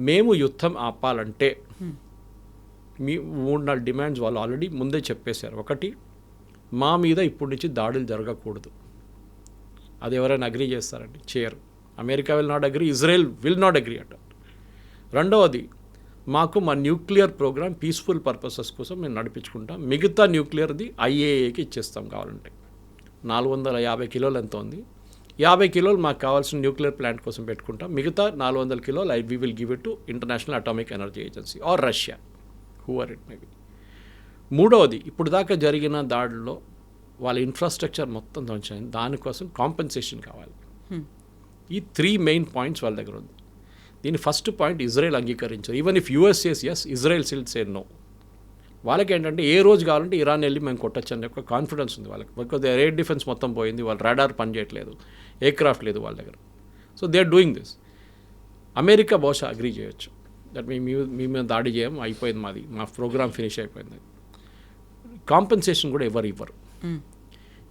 మేము యుద్ధం ఆపాలంటే మీ 3-4 డిమాండ్స్ వాళ్ళు ఆల్రెడీ ముందే చెప్పేశారు. ఒకటి, మా మీద ఇప్పటి నుంచి దాడులు జరగకూడదు. అది ఎవరైనా అగ్రీ చేస్తారండి? చేయరు. America will not agree, Israel will not agree అట. రెండవది, మాకు మా న్యూక్లియర్ ప్రోగ్రామ్ పీస్ఫుల్ పర్పసెస్ కోసం మేము నడిపించుకుంటాం, మిగతా న్యూక్లియర్ది ఐఏఏకి ఇచ్చేస్తాం కావాలంటే. 450 కిలోలు ఎంత ఉంది, 50 కిలోలు మాకు కావాల్సిన న్యూక్లియర్ ప్లాంట్ కోసం పెట్టుకుంటాం, మిగతా 400 కిలోలు we will give it to International Atomic Energy Agency or Russia, whoever it may be. మూడవది, ఇప్పుడు దాకా జరిగిన దాడుల్లో వాళ్ళ ఇన్ఫ్రాస్ట్రక్చర్ మొత్తం ధ్వంసమైంది, దానికోసం కాంపెన్సేషన్ కావాలి. ఈ 3 మెయిన్ పాయింట్స్ వాళ్ళ దగ్గర ఉంది. దీని ఫస్ట్ పాయింట్ ఇజ్రాయెల్ అంగీకరించారు. Even if US says yes, Israel still say no. వాళ్ళకి ఏంటంటే ఏ రోజు కావాలంటే ఇరాన్ వెళ్ళి మేము కొట్టచ్చు అనే ఒక కాన్ఫిడెన్స్ ఉంది వాళ్ళకి. బికాజ్ ఎయిర్ డిఫెన్స్ మొత్తం పోయింది, వాళ్ళ రాడార్ పనిచేయట్లేదు, ఎయిర్ క్రాఫ్ట్ లేదు వాళ్ళ దగ్గర. So they are doing this. America బహుశా అగ్రీ చేయొచ్చు దట్ మీ మీద దాడి చేయం, అయిపోయింది మాది, మా ప్రోగ్రామ్ ఫినిష్ అయిపోయింది. కాంపెన్సేషన్ కూడా ఎవరు ఇవ్వరు.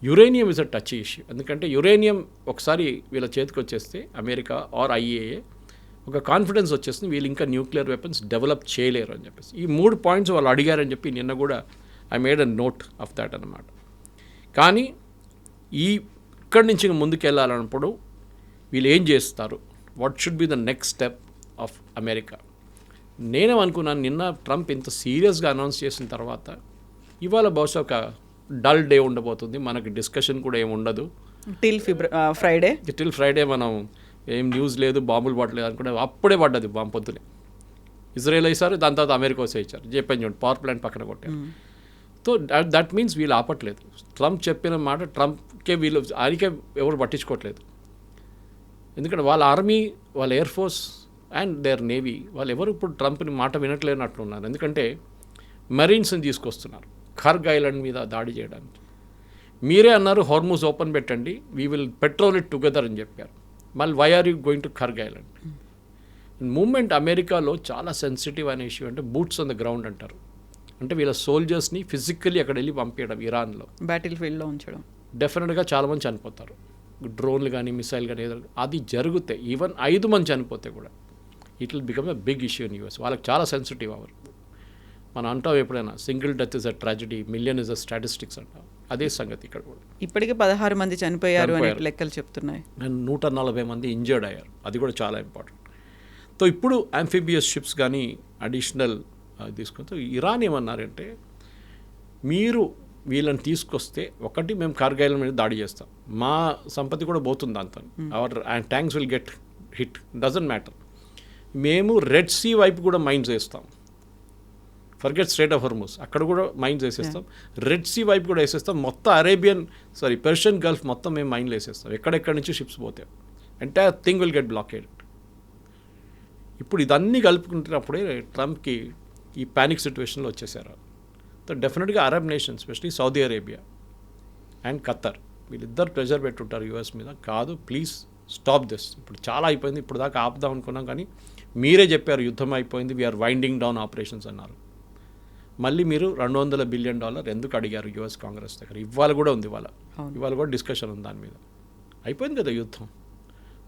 Uranium is a touch issue. ఎందుకంటే యురేనియం ఒకసారి వీళ్ళ చేతికి వచ్చేస్తే అమెరికా ఆర్ ఐఏఏ ఒక కాన్ఫిడెన్స్ వచ్చేస్తుంది, వీళ్ళు ఇంకా న్యూక్లియర్ వెపన్స్ డెవలప్ చేయలేరు అని చెప్పేసి. ఈ 3 పాయింట్స్ వాళ్ళు అడిగారని చెప్పి నిన్న కూడా I made a note of that అన్నమాట. కానీ ఇక్కడి నుంచి ముందుకు వెళ్ళాలన్నప్పుడు వీళ్ళు ఏం చేస్తారు, what should be the next step of America. నేనేమనుకున్నాను, నిన్న ట్రంప్ ఇంత సీరియస్గా అనౌన్స్ చేసిన తర్వాత ఇవాళ బహుశా ఒక డల్ డే ఉండబోతుంది, మనకి డిస్కషన్ కూడా ఏమి ఉండదు టిల్ ఫ్రైడే మనం ఏం న్యూస్ లేదు, బాంబులు పడలేదు అనుకుంటే అప్పుడే పడ్డది బాంబు పొద్దునే. ఇజ్రాయెల్ వేసారు, దాని తర్వాత అమెరికా వచ్చి ఇచ్చారు, చెప్పాను చూడండి, పవర్ ప్లాంట్ పక్కన కొట్టారు. సో దట్ మీన్స్ వీళ్ళు ఆపట్లేదు. ట్రంప్ చెప్పిన మాట ట్రంప్కే వీళ్ళు ఆయనకే ఎవరు పట్టించుకోవట్లేదు. ఎందుకంటే వాళ్ళ ఆర్మీ, వాళ్ళ air force and their navy వాళ్ళు ఎవరు ఇప్పుడు ట్రంప్ని మాట వినట్లేనట్లున్నారు. ఎందుకంటే మరీన్స్ని తీసుకొస్తున్నారు ఖర్గ్ ఐలాండ్ మీద దాడి చేయడానికి. మీరే అన్నారు హార్మూజ్ ఓపెన్ పెట్టండి, we will patrol it together అని చెప్పారు. మళ్ళీ why are you going to Kharg island? Moment అమెరికాలో చాలా సెన్సిటివ్ అనే ఇష్యూ అంటే బూట్స్ ఆన్ ద గ్రౌండ్ అంటారు. అంటే వీళ్ళ సోల్జర్స్ని ఫిజికల్లీ అక్కడ వెళ్ళి పంపించడం, ఇరాన్లో బ్యాటిల్ ఫీల్డ్లో ఉంచడం. డెఫినెట్గా చాలామంది చనిపోతారు, డ్రోన్లు కానీ మిసైల్ కానీ ఏదో అది జరిగితే ఈవెన్ 5 మంది చనిపోతే కూడా it will become a big issue in US. వాళ్ళకి చాలా సెన్సిటివ్ అవర్. మనం అంటాం ఎప్పుడైనా single death is a tragedy, million is a statistics అంటాం. అదే సంగతి ఇక్కడ కూడా. ఇప్పటికే 16 మంది చనిపోయారు అని లెక్కలు చెప్తున్నాయి, 140 మంది ఇంజర్డ్ అయ్యారు. అది కూడా చాలా ఇంపార్టెంట్. సో ఇప్పుడు ఆంఫిబియస్ షిప్స్ కానీ అడిషనల్ తీసుకుంటే ఇరాన్ ఏమన్నారంటే, మీరు వీళ్ళని తీసుకొస్తే ఒకటి మేము కార్గిల్ మీద దాడి చేస్తాం, మా సంపత్తి కూడా పోతుంది దాంతో, our tanks will get hit, doesn't matter. మేము రెడ్ సీ వైపు కూడా మైన్స్ వేస్తాం, ఫర్గెట్ స్ట్రైట్ ఆఫ్ హార్మూజ్, అక్కడ కూడా మైన్స్ వేసేస్తాం, రెడ్ సీ వైపు కూడా వేసేస్తాం, మొత్తం పర్షియన్ గల్ఫ్ మొత్తం మేము మైన్లు వేసేస్తాం, ఎక్కడెక్కడి నుంచి షిప్స్ పోతాయి, entire thing will get blockade. ఇప్పుడు ఇదన్నీ కలుపుకుంటున్నప్పుడే ట్రంప్కి ఈ ప్యానిక్ సిచ్యువేషన్లో వచ్చేసారు. సో డెఫినెట్గా Arab nations, especially Saudi Arabia and Khattar, వీళ్ళిద్దరు ప్రెజర్ పెట్టుంటారు యూఎస్ మీద, కాదు ప్లీజ్ స్టాప్ దిస్, ఇప్పుడు చాలా అయిపోయింది, ఇప్పుడు దాకా ఆపుదాం అనుకున్నాం కానీ మీరే చెప్పారు యుద్ధం అయిపోయింది, వీఆర్ వైండింగ్ డౌన్ ఆపరేషన్స్ అన్నారు. మళ్ళీ మీరు $200 బిలియన్ ఎందుకు అడిగారు యూఎస్ కాంగ్రెస్ దగ్గర? ఇవాళ కూడా ఉంది, ఇవాళ కూడా డిస్కషన్ ఉంది దాని మీద. అయిపోయింది కదా యుద్ధం,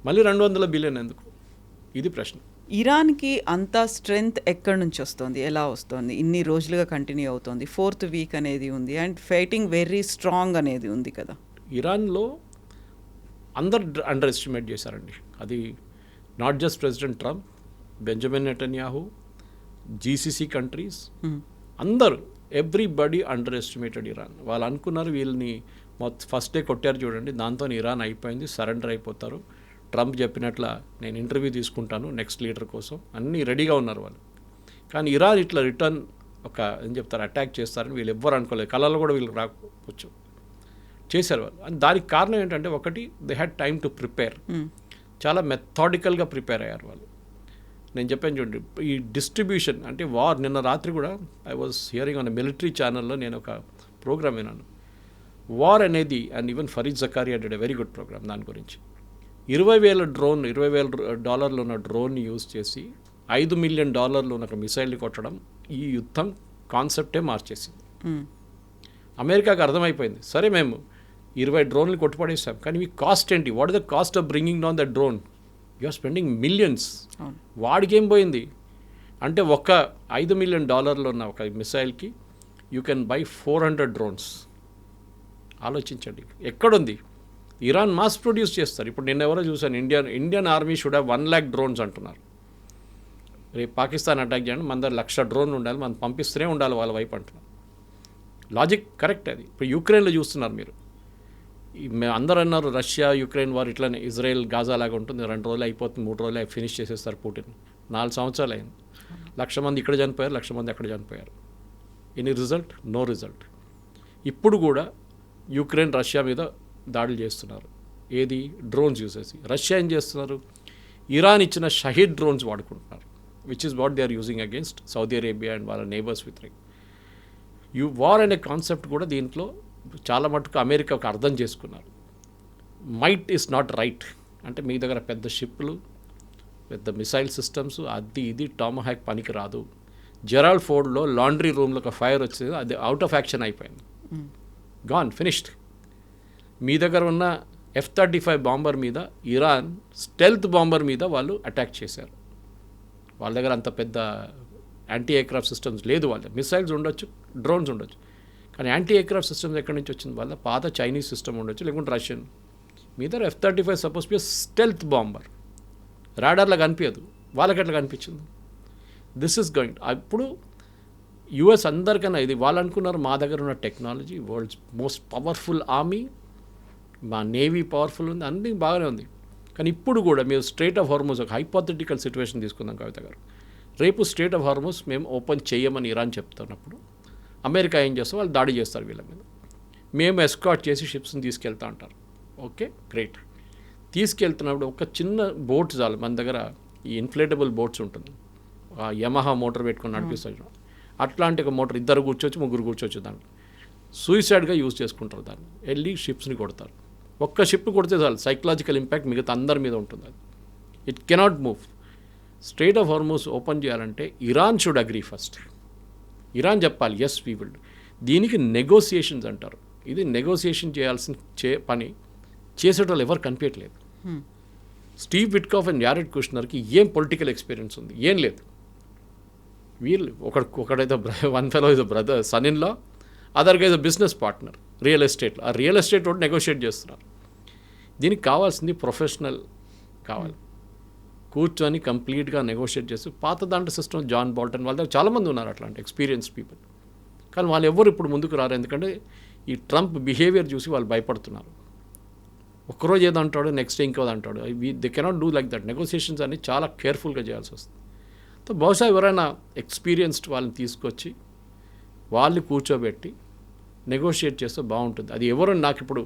మళ్ళీ $200 బిలియన్ ఎందుకు? ఇది ప్రశ్న. ఇరాన్కి అంత స్ట్రెంగ్త్ ఎక్కడి నుంచి వస్తుంది, ఎలా వస్తుంది? ఇన్ని రోజులుగా కంటిన్యూ అవుతుంది, 4th వీక్ అనేది ఉంది, అండ్ ఫైటింగ్ వెరీ స్ట్రాంగ్ అనేది ఉంది కదా. ఇరాన్లో అందరు అండర్ ఎస్టిమేట్ చేశారండి. అది not just president Trump, Benjamin Netanyahu, GCC countries, అందరూ ఎవ్రీబడి అండర్ ఎస్టిమేటెడ్ ఇరాన్. వాళ్ళు అనుకున్నారు వీళ్ళని ఫస్ట్ డే కొట్టారు చూడండి, దాంతో ఇరాన్ అయిపోయింది, సరెండర్ అయిపోతారు, ట్రంప్ చెప్పినట్ల నేను ఇంటర్వ్యూ తీసుకుంటాను నెక్స్ట్ లీడర్ కోసం, అన్నీ రెడీగా ఉన్నారు వాళ్ళు. కానీ ఇరాన్ ఇట్లా రిటర్న్ ఏం చెప్తారు అటాక్ చేస్తారని వీళ్ళు ఎవ్వరు అనుకోలేదు, కళలో కూడా వీళ్ళు రాకపోవచ్చు, చేశారు వాళ్ళు. అని దానికి కారణం ఏంటంటే, ఒకటి they had time to prepare, చాలా మెథాడికల్గా ప్రిపేర్ అయ్యారు వాళ్ళు. నేను చెప్పాను చూడండి, ఈ డిస్ట్రిబ్యూషన్ అంటే వార్, నిన్న రాత్రి కూడా I was hearing on military ఛానల్లో నేను ఒక ప్రోగ్రామ్ విన్నాను, వార్ అనేది, and even Fareed Zakaria did a very good program దాని గురించి. $20,000 ఉన్న డ్రోన్ని యూజ్ చేసి $5 మిలియన్ ఉన్న ఒక మిసైల్ని కొట్టడం ఈ యుద్ధం కాన్సెప్టే మార్చేసింది. అమెరికాకి అర్థమైపోయింది, సరే మేము 20 డ్రోన్లు కొట్టుపడేసాం, కానీ మీ కాస్ట్ ఏంటి? What is the cost of bringing down the drone? You are spending millions. వాడికి ఏం పోయింది అంటే, ఒక $5 మిలియన్ ఉన్న ఒక మిసైల్కి యూ కెన్ బై 400 డ్రోన్స్. ఆలోచించండి ఎక్కడుంది. ఇరాన్ మాస్ ప్రొడ్యూస్ చేస్తారు. ఇప్పుడు నిన్న ఎవరో చూసాను, Indian army should have 1 lakh drones అంటున్నారు. రేపు పాకిస్తాన్ అటాక్ చేయండి, మన దగ్గర 1,00,000 డ్రోన్లు ఉండాలి, మనం పంపిస్తూనే ఉండాలి వాళ్ళ వైపు అంటున్నారు. లాజిక్ కరెక్ట్ అది. ఇప్పుడు యుక్రెయిన్లో చూస్తున్నారు మీరు, మేము అందరూ అన్నారు రష్యా యుక్రెయిన్ వారు ఇట్లానే ఇజ్రాయెల్ గాజా లాగా ఉంటుంది, 2 రోజులు అయిపోతుంది, 3 రోజులు ఫినిష్ చేసేస్తారు పుటిన్. 4 సంవత్సరాలు అయింది, 1,00,000 మంది ఇక్కడ చనిపోయారు, 1,00,000 మంది అక్కడ చనిపోయారు. Any result? No result. ఇప్పుడు కూడా యుక్రెయిన్ రష్యా మీద దాడులు చేస్తున్నారు, ఏది డ్రోన్స్ యూజ్ చేసి. రష్యా ఏం చేస్తున్నారు, ఇరాన్ ఇచ్చిన షహీద్ డ్రోన్స్ వాడుకుంటున్నారు, which is what they are using against Saudi Arabia and వాళ్ళ నేబర్స్ విత్ రింగ్. వార్ అనే కాన్సెప్ట్ కూడా దీంట్లో చాలా మటుకు అమెరికా ఒక అర్థం చేసుకున్నారు. మైట్ ఈస్ నాట్ రైట్ అంటే మీ దగ్గర పెద్ద షిప్లు, పెద్ద మిసైల్ సిస్టమ్స్, అది ఇది టామహాక్ పనికి రాదు. జెరాల్డ్ ఫోర్డ్లో లాండ్రీ రూమ్లో ఒక ఫైర్ వచ్చింది, అది అవుట్ ఆఫ్ యాక్షన్ అయిపోయింది, గాన్ ఫినిష్డ్. మీ దగ్గర ఉన్న F-35 బాంబర్ మీద ఇరాన్ స్టెల్త్ బాంబర్ మీద వాళ్ళు అటాక్ చేశారు. వాళ్ళ దగ్గర అంత పెద్ద యాంటీ ఎయిర్క్రాఫ్ట్ సిస్టమ్స్ లేదు. వాళ్ళ మిసైల్స్ ఉండొచ్చు, డ్రోన్స్ ఉండొచ్చు, కానీ యాంటీ ఎయిర్క్రాఫ్ట్ సిస్టమ్స్ ఎక్కడి నుంచి వచ్చింది? వాళ్ళ పాత చైనీస్ సిస్టమ్ ఉండొచ్చు, లేకుంటే రష్యన్. మీ దగ్గర F-35 suppose be stealth bomber, రాడార్లా కనిపించదు, వాళ్ళకి ఎట్లా కనిపించింది? This is going. అప్పుడు యుఎస్ అందరికన్నా ఇది వాళ్ళు అనుకున్నారు, మా దగ్గర ఉన్న technology world's most powerful army, మా నేవీ పవర్ఫుల్ ఉంది, అన్నీ బాగానే ఉంది. కానీ ఇప్పుడు కూడా మీరు స్ట్రేట్ ఆఫ్ హార్మోస్ ఒక హైపోథెటికల్ సిచ్యువేషన్ తీసుకుందాం కవిత గారు. రేపు స్ట్రేట్ ఆఫ్ హార్మోస్ మేము ఓపెన్ చేయమని ఇరాన్ చెప్తున్నప్పుడు అమెరికా ఏం చేస్తాం, వాళ్ళు దాడి చేస్తారు వీళ్ళ మీద. మేము ఎస్కాట్ చేసి షిప్స్ని తీసుకెళ్తా అంటారు. Okay, great. తీసుకెళ్తున్నప్పుడు ఒక చిన్న బోట్ చాలు. మన దగ్గర ఈ ఇన్ఫ్లేటబుల్ బోట్స్ ఉంటుంది, యమహా మోటార్ పెట్టుకొని నడిపిస్తారు. అట్లాంటి ఒక మోటార్ ఇద్దరు కూర్చోవచ్చు, ముగ్గురు కూర్చోవచ్చు. దాంట్లో సూయిసైడ్గా యూజ్ చేసుకుంటారు. దాన్ని వెళ్ళి షిప్స్ని కొడతారు. ఒక్క షిప్ కొడితే చాలు, సైకలాజికల్ ఇంపాక్ట్ మిగతా అందరి మీద ఉంటుంది. అది it cannot move. Strait of Hormuz open చేయాలంటే Iran should agree first. Iran చెప్పాలి ఎస్ వీ విల్. దీనికి నెగోసియేషన్స్ అంటారు. ఇది నెగోసియేషన్ చేయాల్సిన పని చేసేటోళ్ళు ఎవరు కనిపించట్లేదు. స్టీవ్ విట్కాఫ్ అండ్ యారెడ్ కుష్నర్కి ఏం పొలిటికల్ ఎక్స్పీరియన్స్ ఉంది? ఏం లేదు. వీళ్ళు ఒకడైతే one fellow is brother, son in law, other guys business partner real ఎస్టేట్లో. ఆ రియల్ ఎస్టేట్ తోటి నెగోషియేట్ చేస్తున్నారు. దీనికి కావాల్సింది ప్రొఫెషనల్ కావాలి, కూర్చొని కంప్లీట్గా నెగోషియేట్ చేసి. పాత దాంట్లో సిస్టమ్ జాన్ బోల్టన్ వాళ్ళ దగ్గర చాలామంది ఉన్నారు అట్లాంటి ఎక్స్పీరియన్స్ పీపుల్, కానీ వాళ్ళు ఎవరు ఇప్పుడు ముందుకు రారు. ఎందుకంటే ఈ ట్రంప్ బిహేవియర్ చూసి వాళ్ళు భయపడుతున్నారు. ఒక్కరోజు ఏదో అంటాడు, నెక్స్ట్ డే ఇంకోది అంటాడు. They cannot do like that. Negotiations అన్ని చాలా కేర్ఫుల్గా చేయాల్సి వస్తుంది. సో బహుశా ఎవరైనా ఎక్స్పీరియన్స్డ్ వాళ్ళని తీసుకొచ్చి వాళ్ళు కూర్చోబెట్టి నెగోషియేట్ చేస్తే బాగుంటుంది. అది ఎవరు నాకు ఇప్పుడు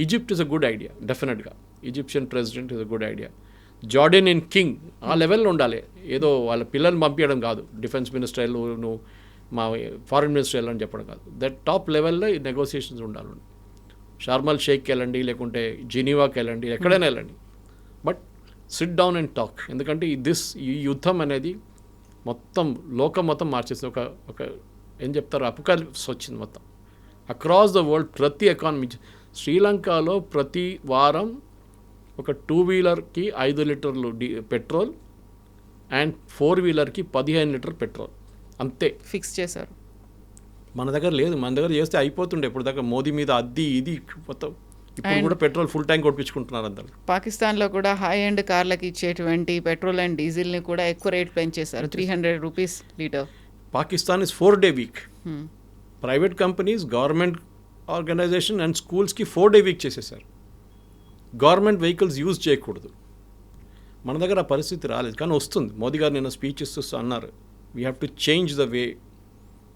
Egypt is a good idea, డెఫినెట్గా Egyptian president is a good idea. Jordanian king ఆ లెవెల్లో ఉండాలి. ఏదో వాళ్ళ పిల్లల్ని పంపించడం కాదు, డిఫెన్స్ మినిస్టర్ నువ్వు మా ఫారిన్ మినిస్టర్ వెళ్ళని చెప్పడం కాదు. దట్ టాప్ లెవెల్లో ఈ నెగోసియేషన్స్ ఉండాలి. షార్మల్ షేక్కి వెళ్ళండి, లేకుంటే జెనీవాకి వెళ్ళండి, ఎక్కడైనా వెళ్ళండి, but SIT down and talk. ఎందుకంటే ఈ యుద్ధం అనేది మొత్తం లోకం మొత్తం మార్చేస్తుంది. ఒక ఏం చెప్తారు, అపోకాలిప్స్ వచ్చింది మొత్తం అక్రాస్ ద వరల్డ్. ప్రతి ఎకానమీ, శ్రీలంకలో ప్రతి వారం ఒక 2 వీలర్కి 5 లీటర్లు పెట్రోల్ అండ్ 4 వీలర్కి 15 లీటర్ పెట్రోల్ అంతే ఫిక్స్ చేశారు. మన దగ్గర లేదు. మన దగ్గర చేస్తే అయిపోతుండే ఇప్పుడు దాకా. మోదీ మీద అది ఇది మొత్తం. ఇప్పుడు కూడా పెట్రోల్ ఫుల్ ట్యాంక్ కొట్టించుకుంటున్నారు అందరు. పాకిస్తాన్లో కూడా హై ఎండ్ కార్లకి ఇచ్చేటువంటి పెట్రోల్ అండ్ డీజిల్ని కూడా ఎక్కువ రేట్ పెంచేశారు, 300 rupees litre. Pakistan is 4-day week. Private companies, government organisation and స్కూల్స్కి 4-day వీక్ చేసేసారు. గవర్నమెంట్ వెహికల్స్ యూజ్ చేయకూడదు. మన దగ్గర ఆ పరిస్థితి రాలేదు, కానీ వస్తుంది. మోదీ గారు నిన్న స్పీచ్ ఇస్తూ అన్నారు, we have to change the way.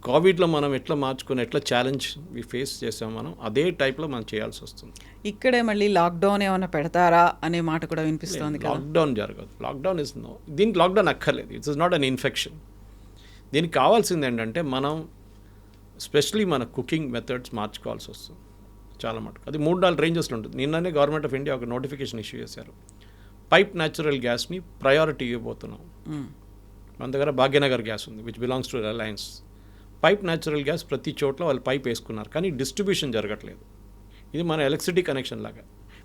కోవిడ్లో మనం ఎట్లా మార్చుకొని ఎట్లా ఛాలెంజ్ ఫేస్ చేసాం, మనం అదే టైప్లో మనం చేయాల్సి వస్తుంది. ఇక్కడే మళ్ళీ లాక్డౌన్ ఏమైనా పెడతారా అనే మాట కూడా వినిపిస్తుంది. లాక్డౌన్ జరగదు. Lockdown is no. దీనికి లాక్డౌన్ అక్కర్లేదు. It's not an infection. దీనికి కావాల్సింది ఏంటంటే మనం స్పెషలీ మన కుకింగ్ మెథడ్స్ మార్చుకోవాల్సి వస్తుంది చాలా మటుకు. అది 3-4 రేంజెస్లో ఉంటుంది. నిన్ననే గవర్నమెంట్ ఆఫ్ ఇండియా ఒక నోటిఫికేషన్ ఇష్యూ చేశారు. పైప్ న్యాచురల్ గ్యాస్ని ప్రయారిటీ ఇవ్వబోతున్నాం. మన దగ్గర భాగ్యనగర్ గ్యాస్ ఉంది, which belongs to Reliance. Pipe natural gas ప్రతి చోట్ల వాళ్ళు పైప్ వేసుకున్నారు, కానీ డిస్ట్రిబ్యూషన్ జరగట్లేదు. ఇది మన ఎలక్ట్రిసిటీ కనెక్షన్ లాగా.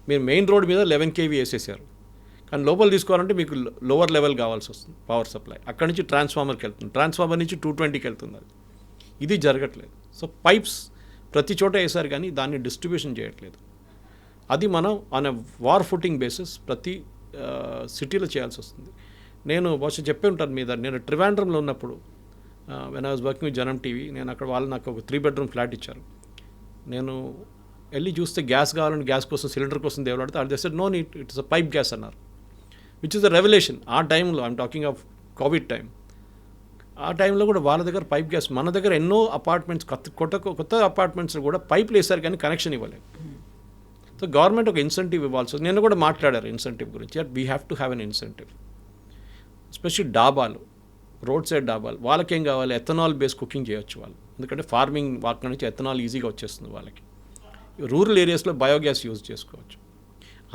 మీరు మెయిన్ రోడ్ మీద 11 kV వేసేసారు, కానీ లోపల తీసుకోవాలంటే మీకు లోవర్ లెవెల్ కావాల్సి వస్తుంది పవర్ సప్లై. అక్కడి నుంచి ట్రాన్స్ఫార్మర్కి వెళ్తుంది, ట్రాన్స్ఫార్మర్ నుంచి 220కి వెళ్తుంది. ఇది జరగట్లేదు. సో పైప్స్ ప్రతి చోట వేసారు, కానీ దాన్ని డిస్ట్రిబ్యూషన్ చేయట్లేదు. అది మనం on a war footing basis ప్రతి సిటీలో చేయాల్సి వస్తుంది. నేను బహుశా చెప్పే ఉంటాను మీద, నేను ట్రివాండ్రంలో ఉన్నప్పుడు when I was working with జనం టీవీ, నేను అక్కడ వాళ్ళు నాకు ఒక 3 bedroom ఫ్లాట్ ఇచ్చారు. నేను వెళ్ళి చూస్తే గ్యాస్ కావాలని గ్యాస్ కోసం సిలిండర్ కోసం దేవులాడితే అది తెస్తే no need, it's a pipe gas అన్నారు, విచ్ ఇస్ అ రెవల్యూషన్. ఆ టైంలో I'm talking of COVID time. ఆ టైంలో కూడా వాళ్ళ దగ్గర పైప్ గ్యాస్, మన దగ్గర ఎన్నో అపార్ట్మెంట్స్ కొత్త అపార్ట్మెంట్స్ కూడా పైప్లు వేసారు, కానీ కనెక్షన్ ఇవ్వలేదు. సో గవర్నమెంట్ ఒక ఇన్సెంటివ్ ఇవ్వాల్సి. నేను కూడా మాట్లాడారు ఇన్సెంటివ్ గురించి. We have to have an incentive. Especially డాబాలు రోడ్ సైడ్ డాబాలు, వాళ్ళకేం కావాలి, ఎథనాల్ బేస్ కుకింగ్ చేయొచ్చు వాళ్ళు, ఎందుకంటే ఫార్మింగ్ వాటి నుంచి ఎథనాల్ ఈజీగా వచ్చేస్తుంది వాళ్ళకి. రూరల్ ఏరియాస్లో బయోగ్యాస్ యూజ్ చేసుకోవచ్చు.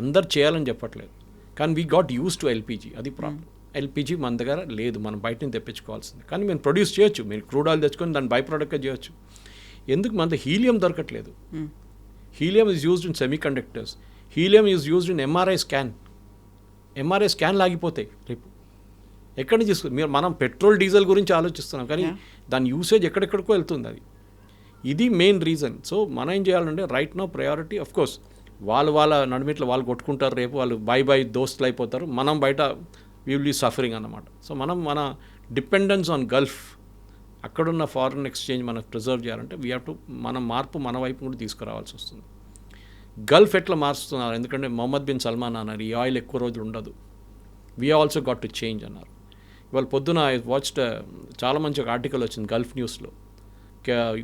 అందరు చేయాలని చెప్పట్లేదు, కానీ we got use to LPG, అది ప్రాబ్లం. ఎల్పిజి మన దగ్గర లేదు, మనం బయట నుంచి తెప్పించుకోవాల్సింది. కానీ మేము ప్రొడ్యూస్ చేయొచ్చు, మీరు క్రూడ్ ఆయిల్ తెచ్చుకొని దాన్ని బై ప్రోడక్ట్గా చేయొచ్చు. ఎందుకు మన హీలియం దొరకట్లేదు? Helium is used in semi conductors, helium is used in MRI scan లాగిపోతాయి రేపు. ఎక్కడి నుంచి తీసుకు మీరు మనం పెట్రోల్ డీజిల్ గురించి ఆలోచిస్తున్నాం, కానీ దాని యూసేజ్ ఎక్కడెక్కడికో వెళ్తుంది. అది ఇది మెయిన్ రీజన్. సో మనం ఏం చేయాలంటే right no priority, of course వాళ్ళ నడిమిట్లో వాళ్ళు కొట్టుకుంటారు, రేపు వాళ్ళు బై దోస్తులు అయిపోతారు, మనం బయట వీ విల్ బీ సఫరింగ్ అన్నమాట. సో మనం మన డిపెండెన్స్ ఆన్ గల్ఫ్, అక్కడున్న ఫారిన్ ఎక్స్చేంజ్ మనం ప్రిజర్వ్ చేయాలంటే వీ హ్యావ్ టు మన మార్పు మన వైపు కూడా తీసుకురావాల్సి వస్తుంది. గల్ఫ్ ఎట్లా మారుస్తున్నారు, ఎందుకంటే మొహమ్మద్ బిన్ సల్మాన్ అన్నారు ఈ ఆయిల్ ఎక్కువ రోజులు ఉండదు, we also got to change అన్నారు. ఇవాళ పొద్దున ఐ వాచ్డ్ చాలా మంచి ఒక ఆర్టికల్ వచ్చింది గల్ఫ్ న్యూస్లో.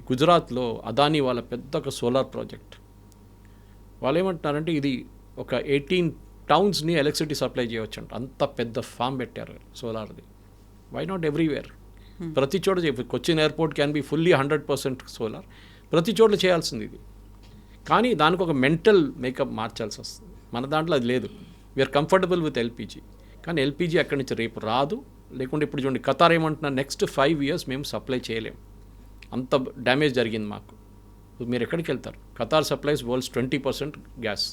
గుజరాత్లో అదానీ వాళ్ళ పెద్ద ఒక సోలార్ ప్రాజెక్ట్, వాళ్ళు ఏమంటున్నారంటే ఇది ఒక 18 టౌన్స్ని ఎలక్ట్రిసిటీ సప్లై చేయవచ్చు అంట, అంత పెద్ద ఫామ్ పెట్టారు సోలార్ది. Why not everywhere? ప్రతి చోట Cochin airport can be fully 100% solar, ప్రతి చోట్ల చేయాల్సింది ఇది. కానీ దానికి ఒక మెంటల్ మేకప్ మార్చాల్సి వస్తుంది. మన దాంట్లో అది లేదు. వీఆర్ కంఫర్టబుల్ విత్ ఎల్పిజి, కానీ ఎల్పిజి అక్కడి నుంచి రేపు రాదు. లేకుంటే ఇప్పుడు చూడండి ఖతార్ ఏమంటున్నా, నెక్స్ట్ 5 years మేము సప్లై చేయలేము, అంత డ్యామేజ్ జరిగింది మాకు. మీరు ఎక్కడికి వెళ్తారు? Qatar supplies world's 20% gas,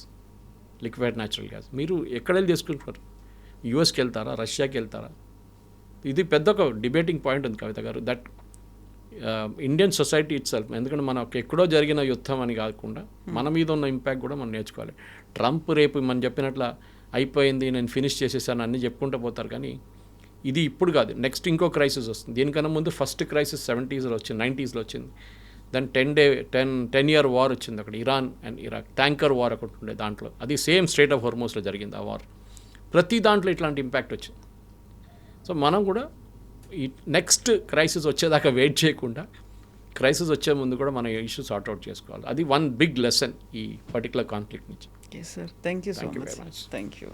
liquid natural gas. మీరు ఎక్కడ వెళ్ళి తీసుకుంటారు? యూఎస్కి వెళ్తారా, రష్యాకి వెళ్తారా? ఇది పెద్ద ఒక డిబేటింగ్ పాయింట్ ఉంది కవిత గారు, that Indian society it self, ఎందుకంటే మనకు ఎక్కడో జరిగిన యుద్ధం అని కాకుండా మన మీద ఉన్న ఇంపాక్ట్ కూడా మనం నేర్చుకోవాలి. ట్రంప్ రేపు మనం చెప్పినట్ల అయిపోయింది, నేను ఫినిష్ చేసేసాను అన్నీ చెప్పుకుంటూ పోతారు, కానీ ఇది ఇప్పుడు కాదు, నెక్స్ట్ ఇంకో క్రైసిస్ వస్తుంది. దీనికన్నా ముందు ఫస్ట్ క్రైసిస్ 70s వచ్చింది, 90s వచ్చింది. దాని 10 year వార్ వచ్చింది అక్కడ, Iran and Iraq tanker war ఒకటి ఉండే, దాంట్లో అది సేమ్ స్ట్రైట్ ఆఫ్ హోర్మోస్లో జరిగింది ఆ వార్. ప్రతి దాంట్లో ఇట్లాంటి ఇంపాక్ట్ వచ్చింది. సో మనం కూడా ఈ నెక్స్ట్ క్రైసిస్ వచ్చేదాకా వెయిట్ చేయకుండా, క్రైసిస్ వచ్చే ముందు కూడా మనం ఇష్యూ సార్ట్అవుట్ చేసుకోవాలి. అది వన్ బిగ్ లెసన్ ఈ పర్టికులర్ కాన్ఫ్లిక్ట్ నుంచి. Okay sir, thank you so Thank you much. very much. Thank you.